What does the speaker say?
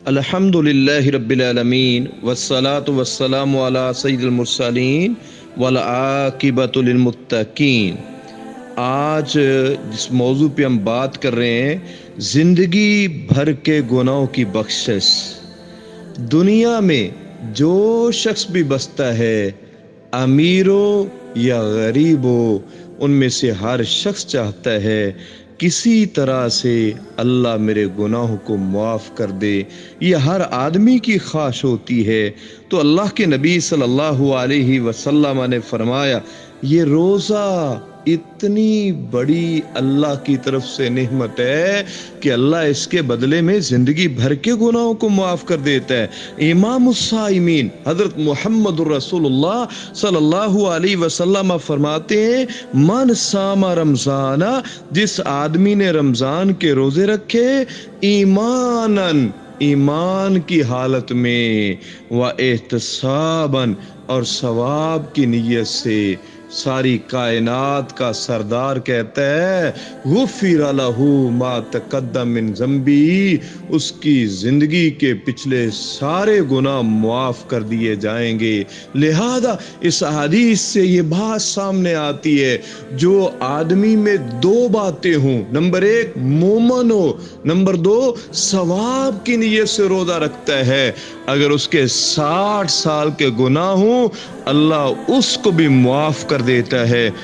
الحمدللہ رب العالمین والصلاة والسلام علی سید المرسلین والعاقبۃ للمتقین۔ آج جس موضوع پہ ہم بات کر رہے ہیں، زندگی بھر کے گناہوں کی بخشش۔ دنیا میں جو شخص بھی بستا ہے، امیر ہو یا غریب ہو، ان میں سے ہر شخص چاہتا ہے کسی طرح سے اللہ میرے گناہوں کو معاف کر دے۔ یہ ہر آدمی کی خواہش ہوتی ہے۔ تو اللہ کے نبی صلی اللہ علیہ وسلم نے فرمایا، یہ روزہ اتنی بڑی اللہ کی طرف سے نعمت ہے کہ اللہ اس کے بدلے میں زندگی بھر کے گناہوں کو معاف کر دیتا ہے۔ امام الصائمین حضرت محمد رسول اللہ صلی اللہ علیہ وسلم فرماتے ہیں، من صام رمضان، جس آدمی نے رمضان کے روزے رکھے، ایماناً، ایمان کی حالت میں، و احتساباً، اور ثواب کی نیت سے، ساری کائنات کا سردار کہتا ہے، غفر لہ ما تقدم من ذنبی، اس کی زندگی کے پچھلے سارے گناہ معاف کر دیے جائیں گے۔ لہذا اس حدیث سے یہ بات سامنے آتی ہے، جو آدمی میں دو باتیں ہوں، نمبر ایک مومن ہو، نمبر دو ثواب کی نیت سے روزہ رکھتا ہے، اگر اس کے 60 سال کے گناہ ہوں، اللہ اس کو بھی معاف کر دیتا ہے۔